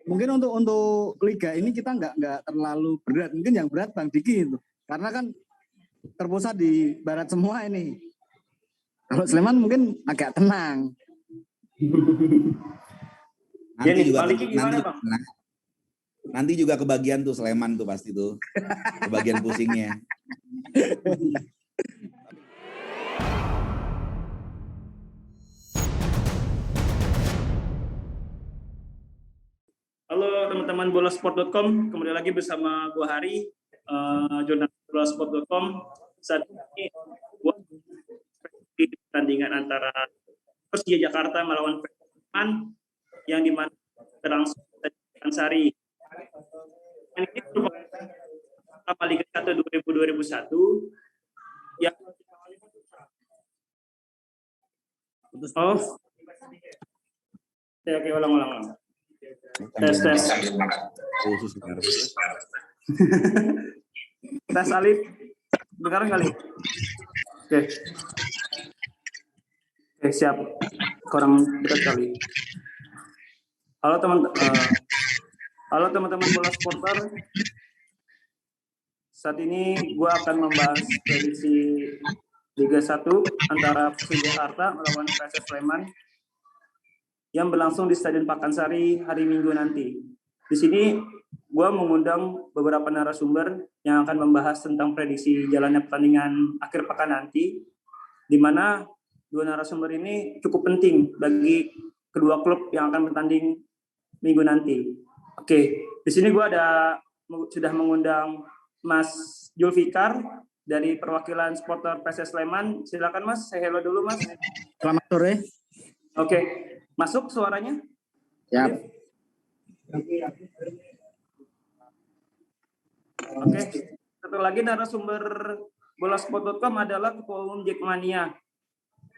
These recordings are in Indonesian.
mungkin untuk liga ini kita nggak terlalu berat, mungkin yang berat Bang Diki itu, karena kan terpusat di barat semua ini. Kalau Sleman mungkin agak tenang. Nanti juga kebagian tuh Sleman tuh pasti tuh, kebagian pusingnya. Halo teman-teman bolasport.com, kembali lagi bersama gua Hari, jurnalis bolasport.com. Saat ini gua di pertandingan antara Persija Jakarta melawan Persman yang dimana berlangsung di Pakansari. Ini merupakan Liga 1 2000-2001 yang oke, ulang. Tes. Tes Alif, dengar kali. Oke, siap. Kurang dekat kali. Halo teman-teman bola supporter. Saat ini gue akan membahas prediksi Liga 1 antara Persija Jakarta melawan PSS Sleman yang berlangsung di Stadion Pakansari hari Minggu nanti. Di sini gue mengundang beberapa narasumber yang akan membahas tentang prediksi jalannya pertandingan akhir pekan nanti, di mana dua narasumber ini cukup penting bagi kedua klub yang akan bertanding minggu nanti. Oke, di sini gue sudah mengundang Mas Julfikar dari perwakilan supporter PSS Sleman. Silakan Mas, saya hello dulu Mas. Selamat sore. Oke. Masuk suaranya? Ya. Oke. Satu lagi narasumber bolasport.com adalah Ketua Umum Jackmania,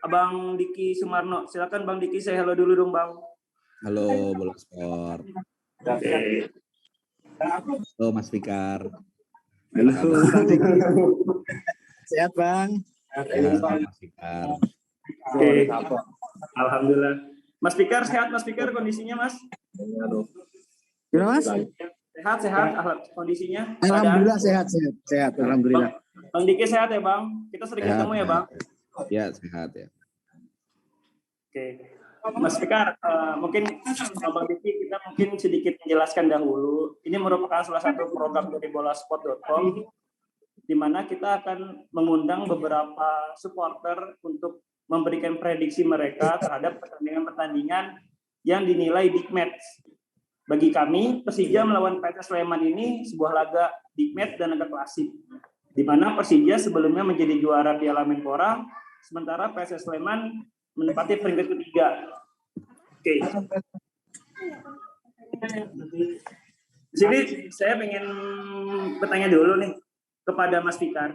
Abang Diki Sumarno. Silakan Bang Diki, saya halo dulu dong Bang. Halo Bolasport. Oke. Halo Mas Fikar. Halo. Sehat Bang. Halo Mas Fikar. Oke. Alhamdulillah. Mas Fikar sehat, Mas Fikar kondisinya Mas? Gimana Mas? Sehat kondisinya? Alhamdulillah sehat. Alhamdulillah. Bang Diki sehat ya Bang? Kita sering ketemu ya Bang? Ya sehat ya. Oke. Mas Fikar, mungkin Bang Diki kita mungkin sedikit menjelaskan dahulu. Ini merupakan salah satu program dari bolasport.com di mana kita akan mengundang beberapa supporter untuk memberikan prediksi mereka terhadap pertandingan-pertandingan yang dinilai big match. Bagi kami, Persija melawan PSS Sleman ini sebuah laga big match dan laga klasik, di mana Persija sebelumnya menjadi juara Piala Menpora, sementara PSS Sleman menempati peringkat ketiga. Oke. Di sini saya ingin bertanya dulu nih kepada Mas Fikar.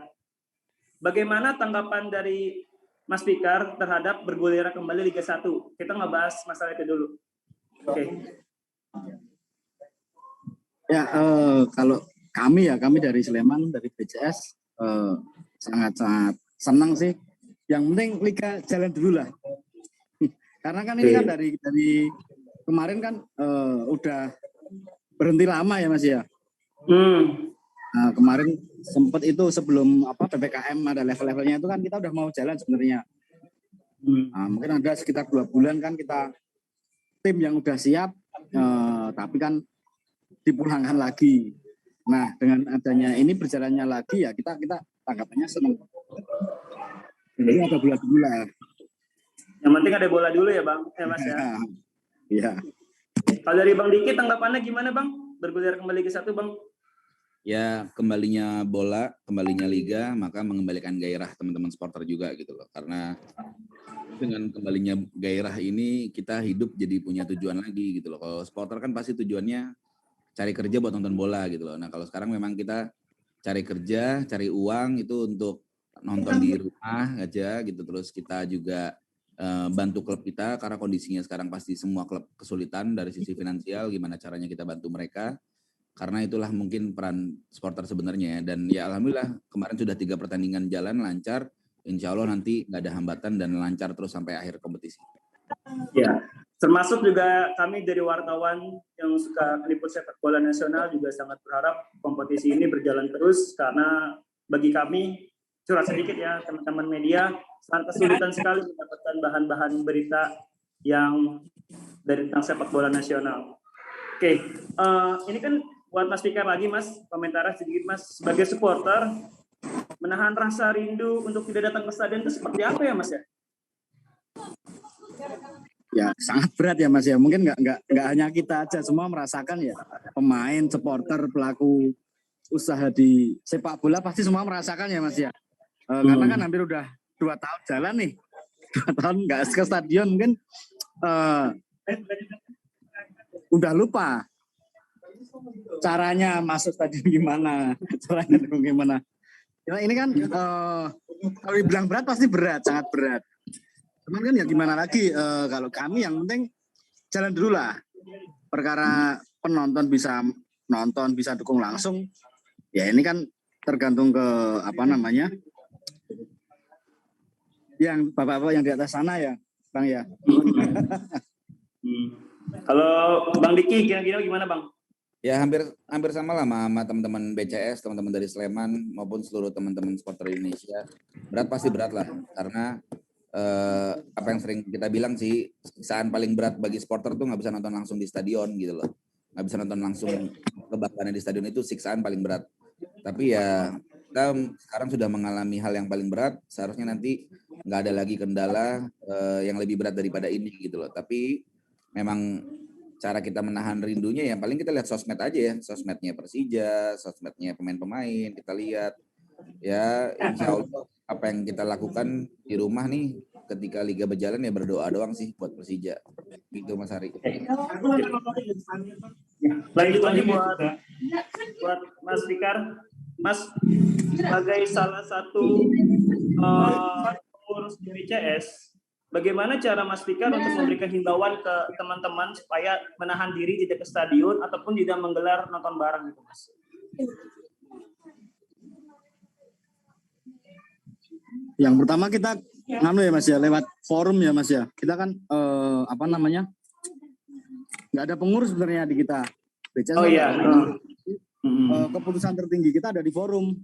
Bagaimana tanggapan dari Mas Fikar terhadap bergulirnya kembali Liga 1? Kita ngebahas masalah itu dulu. Oke. Ya, kalau kami dari Sleman, dari BCS, sangat-sangat senang sih. Yang penting Liga jalan dulu lah. Karena kan ini kan dari kemarin kan udah berhenti lama ya Mas ya. Nah, kemarin sempat itu sebelum PPKM ada level-levelnya itu kan kita udah mau jalan sebenarnya. Nah, mungkin ada sekitar 2 bulan kan kita tim yang udah siap, tapi kan dipulangkan lagi. Nah, dengan adanya ini berjalannya lagi ya kita tanggapannya senang. Ini ada bola dulu lah. Yang penting ada bola dulu ya Bang, ya Mas ya. Iya. Kalau dari Bang Diki tanggapannya gimana Bang? Bergulir kembali ke 1 Bang? Ya kembalinya bola, kembalinya liga, maka mengembalikan gairah teman-teman supporter juga gitu loh. Karena dengan kembalinya gairah ini kita hidup jadi punya tujuan lagi gitu loh. Kalau supporter kan pasti tujuannya cari kerja buat nonton bola gitu loh. Nah kalau sekarang memang kita cari kerja, cari uang itu untuk nonton di rumah aja gitu. Terus kita juga bantu klub kita karena kondisinya sekarang pasti semua klub kesulitan dari sisi finansial. Gimana caranya kita bantu mereka? Karena itulah mungkin peran supporter sebenarnya. Dan ya alhamdulillah kemarin sudah 3 pertandingan jalan lancar. Insya Allah nanti nggak ada hambatan dan lancar terus sampai akhir kompetisi. Ya, Termasuk juga kami dari wartawan yang suka meliput sepak bola nasional juga sangat berharap kompetisi ini berjalan terus, karena bagi kami, curhat sedikit ya teman-teman media, sangat kesulitan sekali mendapatkan bahan-bahan berita yang dari tentang sepak bola nasional. Oke, ini kan buat Mas Fikar lagi Mas, komentarnya sedikit Mas, sebagai supporter, menahan rasa rindu untuk tidak datang ke stadion itu seperti apa ya Mas ya? Ya sangat berat ya Mas ya. Mungkin nggak hanya kita aja, semua merasakan ya. Pemain, supporter, pelaku usaha di sepak bola pasti semua merasakan ya Mas ya. Karena kan hampir udah 2 tahun jalan nih, 2 tahun nggak ke stadion, mungkin udah lupa caranya masuk stadion gimana, caranya gimana. Ya, ini kan kalau dibilang berat pasti berat, sangat berat. Cuman kan ya gimana lagi, kalau kami yang penting jalan dulu lah. Perkara penonton bisa nonton, bisa dukung langsung, ya ini kan tergantung ke apa namanya, yang bapak-bapak yang di atas sana ya, Bang ya. Kalau Bang Diki kira-kira gimana Bang? Ya hampir sama lah sama teman-teman BCS, teman-teman dari Sleman maupun seluruh teman-teman supporter Indonesia. Berat pasti berat lah, karena apa yang sering kita bilang sih, siksaan paling berat bagi supporter tuh nggak bisa nonton langsung di stadion gitu loh, nggak bisa nonton langsung kebakaran di stadion, itu siksaan paling berat. Tapi ya kita sekarang sudah mengalami hal yang paling berat, seharusnya nanti nggak ada lagi kendala yang lebih berat daripada ini gitu loh. Tapi memang cara kita menahan rindunya ya paling kita lihat sosmed aja ya, sosmednya Persija, sosmednya pemain-pemain, kita lihat ya, insya Allah apa yang kita lakukan di rumah nih ketika liga berjalan ya berdoa doang sih buat Persija gitu Mas Hari. Lanjut lagi buat Mas Fikar, Mas sebagai salah satu pengurus di BCS, bagaimana cara Mas Fikar untuk memberikan himbauan ke teman-teman supaya menahan diri tidak ke stadion ataupun tidak menggelar nonton bareng gitu Mas? Yang pertama kita ya Mas ya, lewat forum ya Mas ya. Kita kan apa namanya, nggak ada pengurus sebenarnya di kita. BCS iya. Keputusan tertinggi kita ada di forum.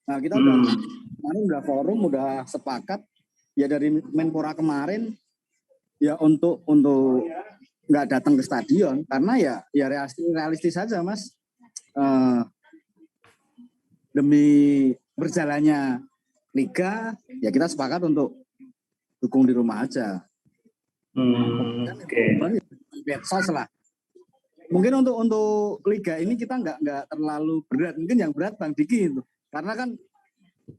Nah kita udah forum, udah sepakat ya dari Menpora kemarin ya untuk nggak datang ke stadion, karena ya realistis saja Mas, demi berjalannya liga ya kita sepakat untuk dukung di rumah aja. Oke. Medsos lah. Mungkin untuk liga ini kita nggak terlalu berat. Mungkin yang berat Bang Diki itu, karena kan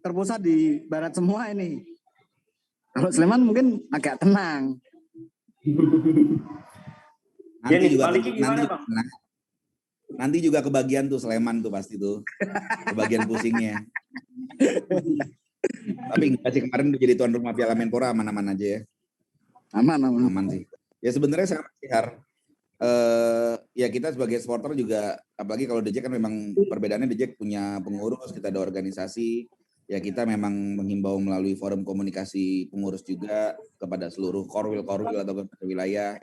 terpusat di barat semua ini. Kalau Sleman mungkin agak tenang. Nanti juga kebagian tuh Sleman tuh pasti tuh. Kebagian pusingnya. Tapi enggak sih, kemarin udah jadi tuan rumah Piala Menpora, aman-aman aja ya. Aman sih. Ya sebenarnya sangat besar. Ya kita sebagai supporter juga, apalagi kalau DJ kan memang perbedaannya, DJ punya pengurus, kita ada organisasi. Ya kita memang menghimbau melalui forum komunikasi pengurus juga kepada seluruh korwil atau wilayah.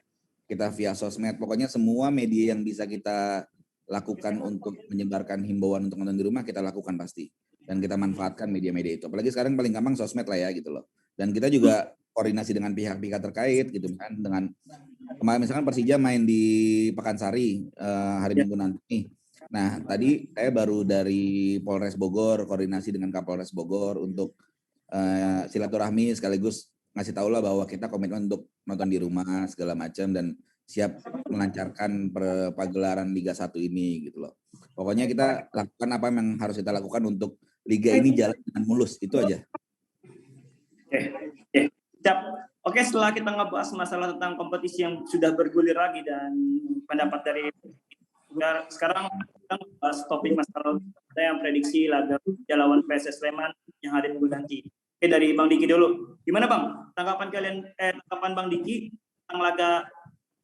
Kita via sosmed, pokoknya semua media yang bisa kita lakukan untuk menyebarkan himbauan untuk nonton di rumah kita lakukan pasti. Dan kita manfaatkan media-media itu. Apalagi sekarang paling gampang sosmed lah ya gitu loh. Dan kita juga koordinasi dengan pihak-pihak terkait gitu kan, dengan misalkan Persija main di Pakansari hari Minggu nanti. Nah, tadi saya baru dari Polres Bogor koordinasi dengan Kapolres Bogor untuk silaturahmi sekaligus ngasih tahu lah bahwa kita komitmen untuk nonton di rumah segala macam dan siap melancarkan pagelaran Liga 1 ini gitu loh. Pokoknya kita lakukan apa yang harus kita lakukan untuk liga ini jalan dengan mulus, itu aja. Oke, setelah kita ngebahas masalah tentang kompetisi yang sudah bergulir lagi dan pendapat dari sekarang kita bahas topik masalah yang prediksi laga lawan PSS Sleman yang hari Minggu nanti. Oke, dari Bang Diki dulu. Gimana Bang? Tanggapan Bang Diki tentang laga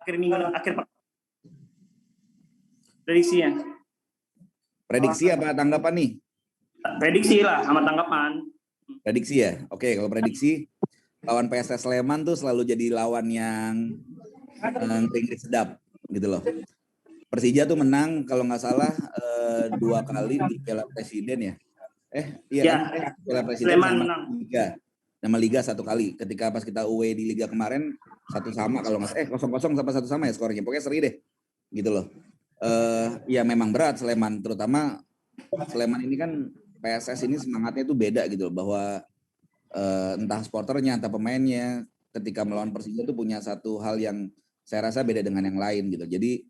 akhir prediksinya? Prediksi apa tanggapan nih? Prediksi lah sama tanggapan. Prediksi ya? Oke, kalau prediksi lawan PSS Sleman tuh selalu jadi lawan yang ngeri sedap gitu loh. Persija tuh menang kalau nggak salah 2 kali di Piala Presiden ya. Iya kan? Piala Presiden Sleman sama menang. Liga. Sama Liga 1 kali. Ketika pas kita away di Liga kemarin 1-1 kalau nggak salah 0-0 sama 1-1 ya skornya. Pokoknya seri deh. Gitu loh. Ya memang berat Sleman, terutama Sleman ini kan PSS ini semangatnya tuh beda gitu loh, bahwa entah supporternya, entah pemainnya ketika melawan Persija tuh punya satu hal yang saya rasa beda dengan yang lain gitu. Jadi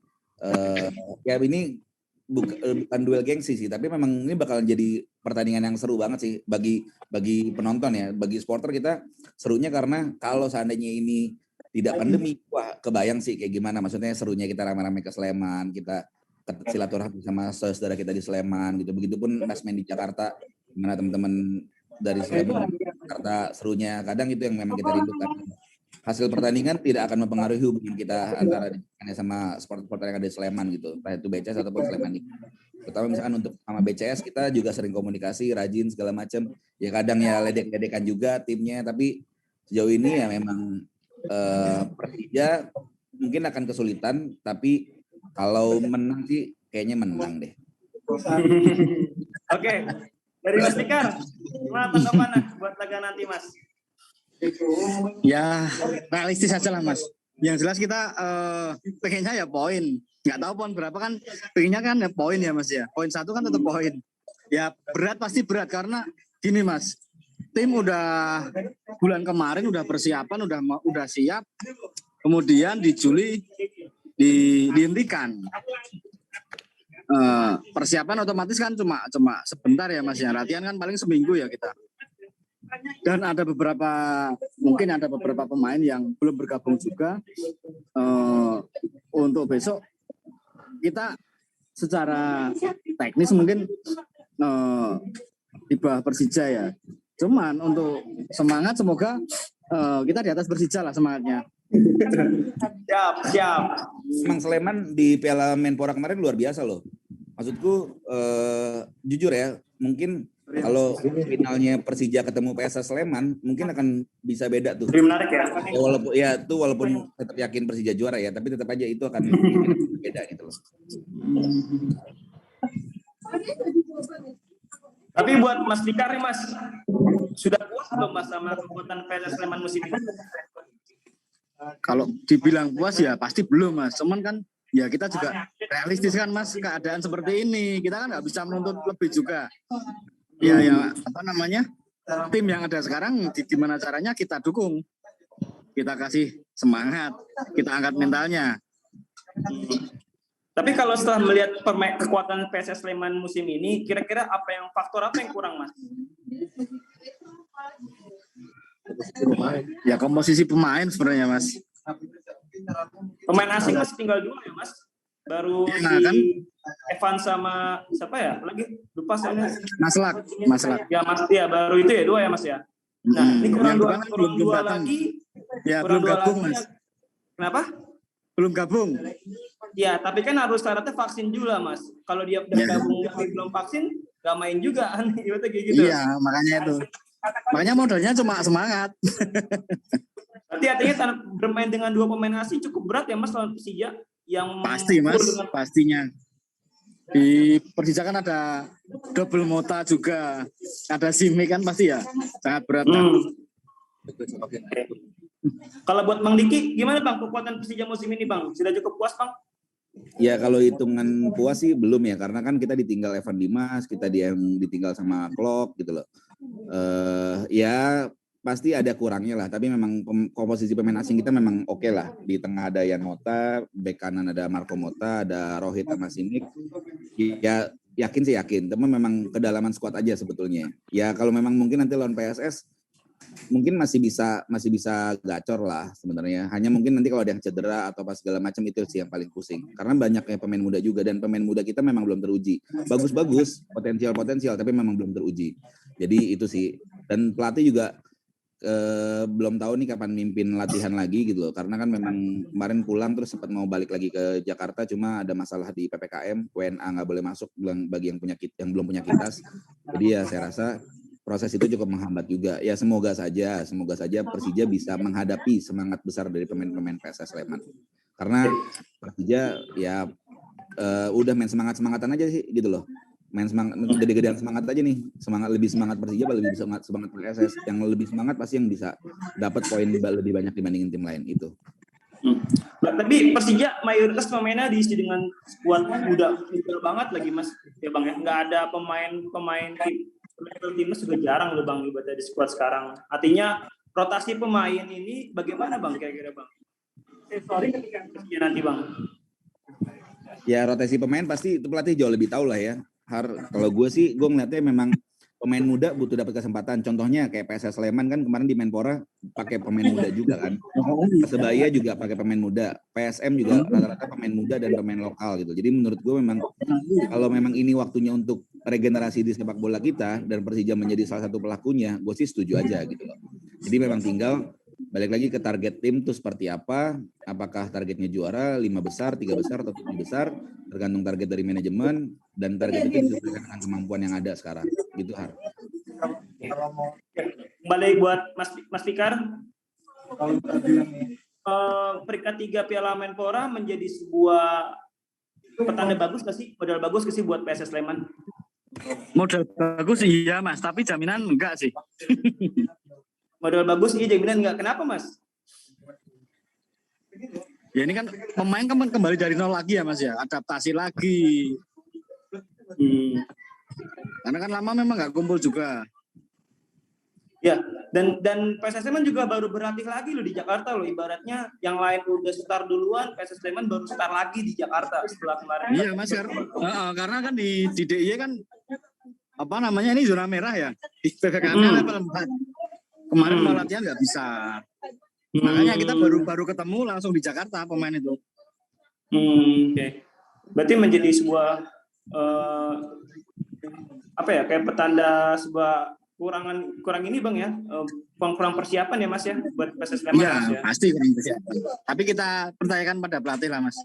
ya ini bukan duel gengsi sih, tapi memang ini bakalan jadi pertandingan yang seru banget sih bagi penonton ya, bagi supporter kita serunya karena kalau seandainya ini tidak pandemi, wah kebayang sih kayak gimana, maksudnya serunya kita rame-rame ke Sleman, kita silaturahmi sama saudara kita di Sleman gitu, begitupun pas main di Jakarta, gimana teman-teman dari Sleman Jakarta serunya, kadang itu yang memang kita rindukan. Hasil pertandingan tidak akan mempengaruhi hubungan kita antara sama supporter yang ada di Sleman gitu, entah itu BCS ataupun Sleman ini. Terutama misalkan untuk sama BCS kita juga sering komunikasi, rajin segala macam. Ya kadang ya ledek-ledekan juga timnya, tapi sejauh ini ya memang Persija mungkin akan kesulitan, tapi kalau menang sih kayaknya menang deh. Oke. Dari Mas Fikar, gimana tanggapannya buat laga nanti Mas? Ya realistis aja lah Mas. Yang jelas kita pengennya ya poin. Nggak tahu poin berapa kan, pengennya kan ya poin ya Mas ya. Poin 1 kan tetap poin. Ya berat pasti berat karena gini Mas. Tim udah bulan kemarin udah persiapan, udah siap. Kemudian di Juli dihentikan. Persiapan otomatis kan cuma sebentar ya Mas ya. Latihan kan paling seminggu ya kita. Dan mungkin ada beberapa pemain yang belum bergabung juga. Untuk besok kita secara teknis mungkin di bawah Persija ya. Cuman untuk semangat semoga kita di atas Persija lah semangatnya. Siap. Emang Sleman di Piala Menpora kemarin luar biasa loh. Maksudku jujur ya, mungkin kalau finalnya Persija ketemu PSS Sleman mungkin akan bisa beda tuh. Lebih menarik ya. Walaupun tetap yakin Persija juara ya, tapi tetap aja itu akan beda gitu loh. Tapi buat Mas Fikar nih Mas, sudah puas belum Mas sama kekuatan PSS Sleman musim ini? Kalau dibilang puas ya pasti belum Mas. Cuman kan ya kita juga realistis kan Mas, keadaan seperti ini kita kan nggak bisa menuntut lebih juga. Ya apa namanya, tim yang ada sekarang gimana caranya kita dukung, kita kasih semangat, kita angkat mentalnya. Tapi kalau setelah melihat kekuatan PSS Sleman musim ini, kira-kira faktor apa yang kurang Mas? Ya komposisi pemain sebenarnya Mas. Pemain asing masih tinggal 2 ya Mas? Baru kan? Evan sama siapa ya? Lagi lupa saya. Maslak. Ya Mas, ya baru itu ya 2 ya Mas ya. Nah, ini kurang dua lagi. Ya belum gabung Mas. Kenapa? Belum gabung. Ya, tapi kan harus syaratnya vaksin juga Mas. Kalau dia udah gabung tapi belum vaksin, nggak main juga. Kayak gitu. Iya, makanya itu. Makanya modalnya cuma semangat. Berarti artinya bermain dengan 2 pemain asing cukup berat ya Mas lawan Persija? Yang pasti Mas, pastinya. Di Persija kan ada double Mota juga, ada Simi kan pasti ya, sangat berat kan. Kalau buat Bang Diki, gimana Bang kekuatan Persija musim ini Bang? Sudah cukup puas Bang? Ya kalau hitungan puas sih belum ya, karena kan kita ditinggal Evan Dimas, kita yang ditinggal sama Klok gitu loh. Ya pasti ada kurangnya lah, tapi memang komposisi pemain asing kita memang oke lah. Di tengah ada Yan Mota, bek kanan ada Marco Mota, ada Rohit sama Simic. Ya yakin, tapi memang kedalaman skuad aja sebetulnya. Ya kalau memang mungkin nanti lawan PSS mungkin masih bisa gacor lah sebenarnya. Hanya mungkin nanti kalau ada yang cedera atau pas segala macam itu sih yang paling pusing. Karena banyaknya pemain muda juga dan pemain muda kita memang belum teruji. Bagus, potensial tapi memang belum teruji. Jadi itu sih. Dan pelatih juga belum tahu nih kapan mimpin latihan lagi gitu loh, karena kan memang kemarin pulang terus sempat mau balik lagi ke Jakarta, cuma ada masalah di PPKM, WNA nggak boleh masuk bagi yang belum punya kitas, jadi ya saya rasa proses itu cukup menghambat juga. Ya semoga saja Persija bisa menghadapi semangat besar dari pemain-pemain PSS Sleman. Karena Persija ya udah main semangat-semangatan aja sih gitu loh. Main semangat, gede-gedean semangat aja nih. Lebih semangat Persija apa lebih semangat PSS? Yang lebih semangat pasti yang bisa dapat poin lebih banyak dibandingin tim lain itu. Tapi Persija mayoritas pemainnya diisi dengan skuad muda banget lagi Mas. Ya Bang ya, nggak ada pemain timnas juga jarang loh Bang ibadah di skuad sekarang. Artinya rotasi pemain ini bagaimana Bang kira-kira Bang? Sorry ketika Persija nanti Bang. Ya rotasi pemain pasti itu pelatih jauh lebih tahu lah ya. Kalau gue sih gue ngeliatnya memang pemain muda butuh dapat kesempatan. Contohnya kayak PSS Sleman kan kemarin di Menpora pakai pemain muda juga kan. Persebaya juga pakai pemain muda. PSM juga rata-rata pemain muda dan pemain lokal gitu. Jadi menurut gue memang kalau memang ini waktunya untuk regenerasi di sepak bola kita dan Persija menjadi salah satu pelakunya, gue sih setuju aja gitu loh. Jadi memang tinggal balik lagi ke target tim tuh seperti apa, apakah targetnya juara 5 besar, 3 besar, atau 7 besar, tergantung target dari manajemen, dan target itu disesuaikan dengan kemampuan yang ada sekarang. Gitu Har. Kembali buat Mas Fikar, peringkat 3 Piala Menpora menjadi sebuah petanda bagus nggak sih? Modal bagus nggak sih buat PSS Sleman? Modal bagus iya Mas, tapi jaminan enggak sih. Modal bagus iya jaminan enggak. Kenapa Mas? Ya ini kan pemain kan kembali dari nol lagi ya Mas ya, adaptasi lagi. Karena kan lama memang nggak kumpul juga. Ya, dan PSS Sleman juga baru berlatih lagi loh di Jakarta loh. Ibaratnya yang lain udah start duluan, PSS Sleman baru start lagi di Jakarta setelah kemarin. Iya Mas, karena kan di DIY kan apa namanya ini zona merah ya. Di PPKM level 4. Kemarin mau latihan nggak bisa. Makanya kita baru ketemu langsung di Jakarta pemain itu. Oke. Berarti menjadi sebuah apa ya, kayak petanda sebuah kurang ini Bang ya, kurang persiapan ya Mas ya buat PSS Sleman. Iya, ya? pasti kurang persiapan. Tapi kita percayakan pada pelatih lah Mas.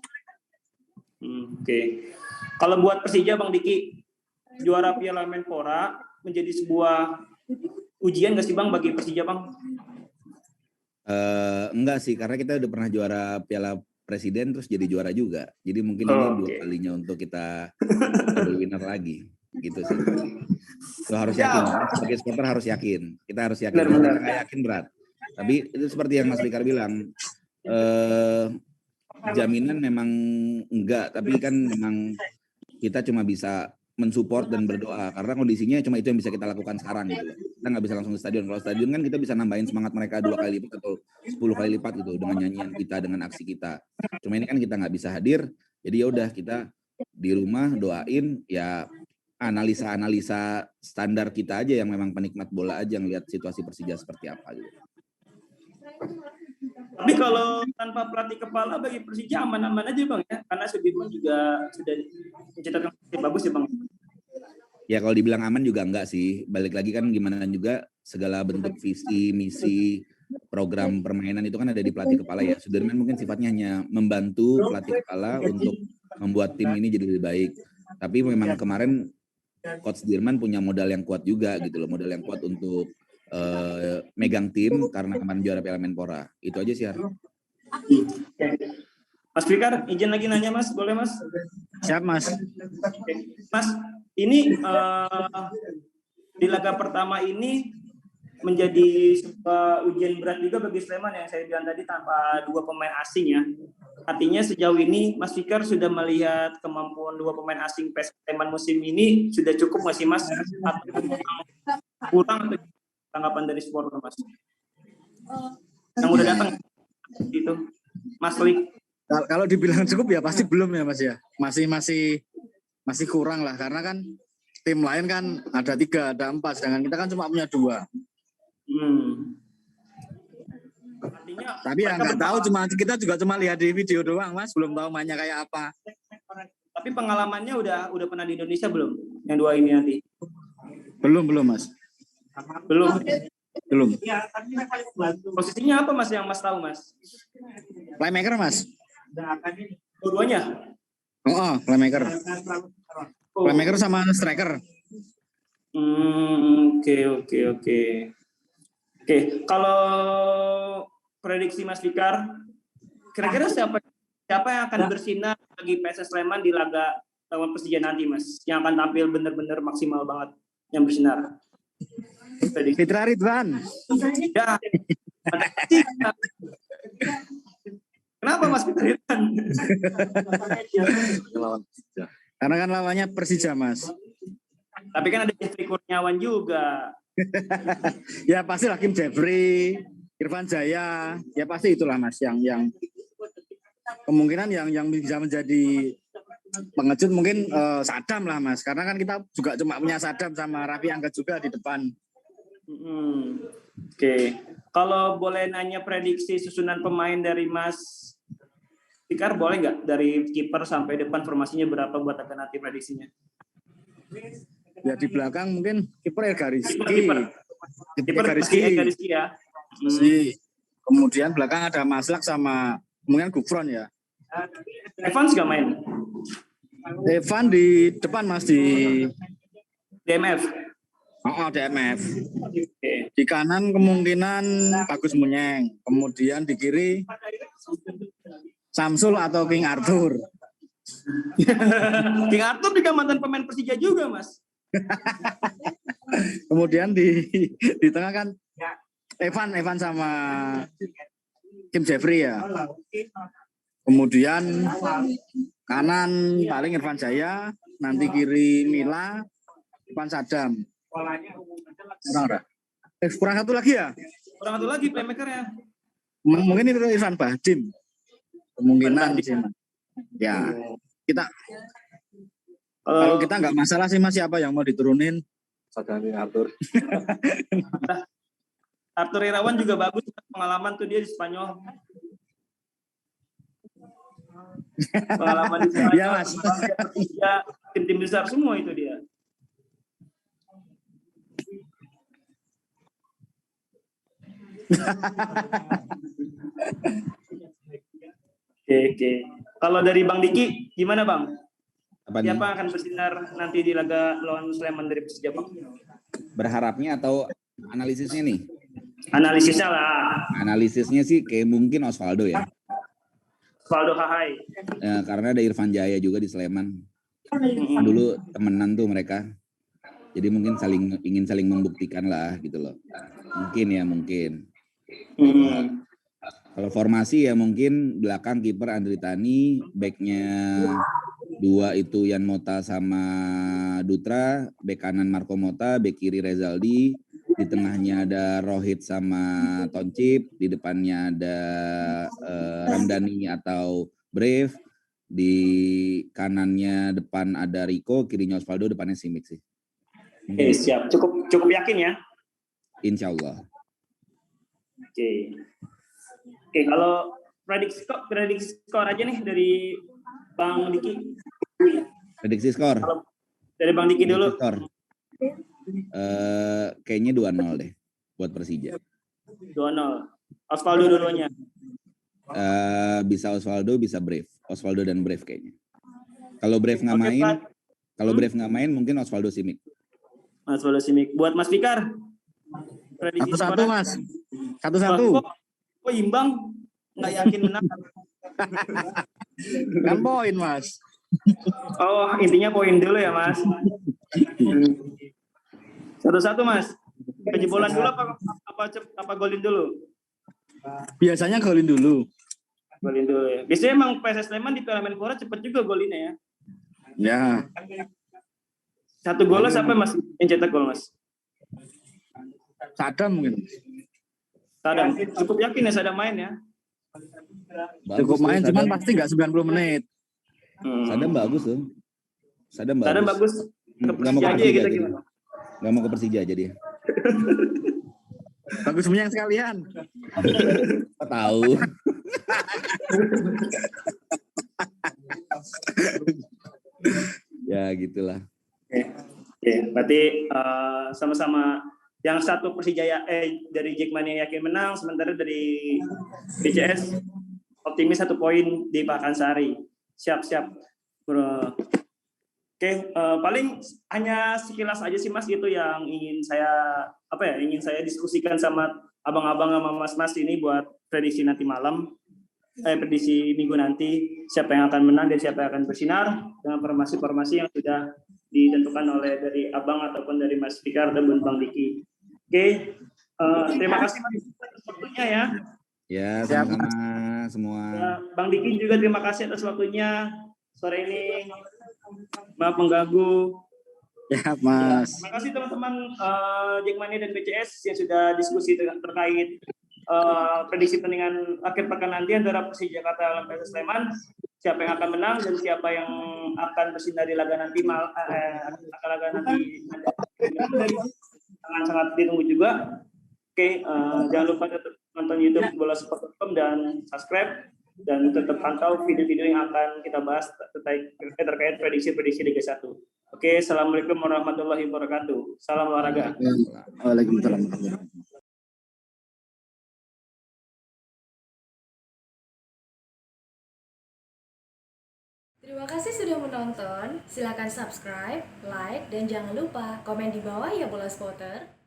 Oke. Kalau buat Persija Bang Diki, juara Piala Menpora menjadi sebuah ujian nggak sih Bang bagi Persija Bang? Enggak sih, karena kita udah pernah juara Piala Presiden terus jadi juara juga. Jadi mungkin ini 2 kalinya untuk kita double winner lagi. Gitu sih. Lo harus yakin, sebagai supporter harus yakin. Kita harus yakin. Kalau kita nggak yakin berat. Tapi itu seperti yang Mas Fikar bilang, jaminan memang enggak, tapi kan memang kita cuma bisa mensupport dan berdoa karena kondisinya cuma itu yang bisa kita lakukan sekarang gitu. Kita nggak bisa langsung ke stadion. Kalau stadion kan kita bisa nambahin semangat mereka 2 kali lipat atau 10 kali lipat gitu dengan nyanyian kita, dengan aksi kita. Cuma ini kan kita nggak bisa hadir, jadi ya udah kita di rumah doain ya, analisa standar kita aja yang memang penikmat bola aja yang lihat situasi Persija seperti apa gitu. Tapi kalau tanpa pelatih kepala bagi Persija aman-aman aja Bang ya, karena Sudirman juga sudah mencetakkan bagus ya Bang. Ya kalau dibilang aman juga enggak sih, balik lagi kan gimana juga segala bentuk visi, misi, program permainan itu kan ada di pelatih kepala ya. Sudirman mungkin sifatnya hanya membantu pelatih kepala untuk membuat tim ini jadi lebih baik. Tapi memang kemarin Coach Sudirman punya modal yang kuat juga gitu loh, modal yang kuat untuk megang tim karena kemarin juara Piala Menpora. Itu aja sih Har. Mas Fikar, izin lagi nanya Mas, boleh Mas? Siap Mas. Mas, ini di laga pertama ini menjadi sebuah ujian berat juga bagi Sleman yang saya bilang tadi tanpa 2 pemain asing ya. Artinya sejauh ini Mas Fikar sudah melihat kemampuan 2 pemain asing PSS Sleman musim ini sudah cukup nggak sih Mas? Atau kurang tanggapan dari supporter Mas? Yang udah datang gitu, Mas Lik. Kalau dibilang cukup ya pasti belum ya Mas ya. Masih kurang lah karena kan tim lain kan ada 3, ada 4, sedangkan kita kan cuma punya 2. Artinya, tapi ya nggak tahu, kita juga cuma lihat di video doang Mas, belum tahu mainnya kayak apa. Tapi pengalamannya udah pernah di Indonesia belum? Yang 2 ini nanti? Belum Mas. Belum. Posisinya apa Mas yang Mas tahu Mas? Playmaker Mas. Dua-duanya? Playmaker. Playmaker sama striker. Oke. Kalau prediksi Mas Fikar, kira-kira siapa siapa yang akan bersinar bagi PSS Sleman di laga lawan Persija nanti, Mas? Yang akan tampil benar-benar maksimal banget, yang bersinar. Fitra Ridwan. Ya. Kenapa Mas Fitra Ridwan? Karena kan lawannya Persija, Mas. Tapi kan ada Jeffrey Kurniawan juga. Ya pasti Hakim Jeffrey, Irfan Jaya, ya pasti itulah Mas yang kemungkinan yang bisa menjadi pengejut mungkin Sadam lah Mas, karena kan kita juga cuma punya Sadam sama Raffi Angga juga di depan. Oke. Kalau boleh nanya prediksi susunan pemain dari Mas Fikar, boleh nggak dari kiper sampai depan formasinya berapa buat akan nanti prediksinya? Ya di belakang mungkin kiper Ega Rizky. Kiper Ega Rizky ya. Kemudian belakang ada Maslak sama mungkin Gufron ya. Evans nggak main? Evan di depan Mas di DMF. DMF. Oke. Di kanan kemungkinan Bagus Munyeng. Kemudian di kiri Samsul atau King Arthur. King Arthur juga mantan pemain Persija juga, Mas. Kemudian di tengah kan Evan sama Kim Jeffrey ya. Kemudian kanan paling Irfan Jaya, nanti kiri Mila, depan Sadam. Kurang satu lagi ya? Kurang satu lagi playmaker-nya. Mungkin itu Irfan Bahdim. Kemungkinan sih, Mas. Ya, kalau kita nggak masalah sih Mas, siapa yang mau diturunin? Sadani Arthur. Arthur Irawan juga bagus, pengalaman tuh dia di Spanyol. Pengalaman di Spanyol. Ya, Mas. Ya, tim-tim besar semua itu dia. Oke. Kalau dari Bang Diki, gimana Bang? Siapa akan bersinar nanti di laga lawan Sleman dari Persija, Bang? Berharapnya atau analisisnya nih? Analisisnya lah. Analisisnya sih kayak mungkin Osvaldo ya. Osvaldo Hahai. Ya, karena ada Irfan Jaya juga di Sleman. Dulu temenan tuh mereka. Jadi mungkin ingin saling membuktikan lah gitu loh. Mungkin. Kalau formasi ya mungkin belakang kiper Andri Tani, backnya 2 itu Yan Mota sama Dutra, back kanan Marco Mota, back kiri Rezaldi, di tengahnya ada Rohit sama Toncip, di depannya ada Ramdhani atau Brave, di kanannya depan ada Rico, kirinya Osvaldo, depannya Simic sih. Oke, siap. Cukup yakin ya? Insya Allah. Oke, kalau prediksi skor aja nih dari Bang Diki. Prediksi skor. Kalau dari Bang Diki dulu. Skor. Kayaknya 2-0 deh buat Persija. 2-0. Osvaldo dulunya. Bisa Osvaldo, bisa Brave. Osvaldo dan Brave kayaknya. Kalau Brave nggak main, mungkin Osvaldo Simic. Osvaldo Simic. Buat Mas Fikar. 1-1 Mas. 1-1. Kok imbang? Nggak yakin menang. Kan poin Mas. Oh, intinya poin dulu ya Mas. 1-1 Mas. Kejebolan dulu apa golin dulu? Biasanya golin dulu. Golin dulu ya. Biasanya emang PSS Sleman di Piala Menpora cepat juga golinnya ya. Ya. 1 gol siapa Mas yang cetak gol Mas? Sadam mungkin. Sadam. Cukup yakin ya Sadam main ya? Cukup main, cuman pasti nggak 90 menit. Sadam bagus tuh. Sadam bagus. Ke Persija aja kita gimana? Nggak mau ke Persija aja dia. Bagus Munyeng sekalian. Tahu. Ya gitulah. Oke, berarti sama-sama yang satu Persija dari Jackmania yakin menang, sementara dari BCS optimis 1 poin di Pakansari. Siap, bro. Oke, paling hanya sekilas aja sih Mas itu yang ingin saya diskusikan sama abang-abang sama mas-mas ini buat prediksi nanti malam. prediksi minggu nanti siapa yang akan menang dan siapa yang akan bersinar dengan formasi-formasi yang sudah ditentukan oleh dari Abang ataupun dari Mas Fikar dan Bang Diki. Oke, terima kasih Mas atas waktunya ya. Ya, sama-sama semua. Bang Diki juga terima kasih atas waktunya sore ini. Maaf mengganggu. Ya, Mas. Terima kasih teman-teman Jackmania dan BCS yang sudah diskusi terkait prediksi pertandingan akhir pekan nanti antara Persija Jakarta lawan PSS Sleman. Siapa yang akan menang dan siapa yang akan bersinar di laga nanti sangat ditunggu juga. Oke, jangan lupa tetap nonton YouTube bolasport.com dan subscribe dan tetap pantau video-video yang akan kita bahas terkait prediksi Liga 1. Oke, assalamualaikum warahmatullahi wabarakatuh. Salam olahraga. Waalaikumsalam. Terima kasih sudah menonton. Silakan subscribe, like, dan jangan lupa komen di bawah ya Bola Spotter.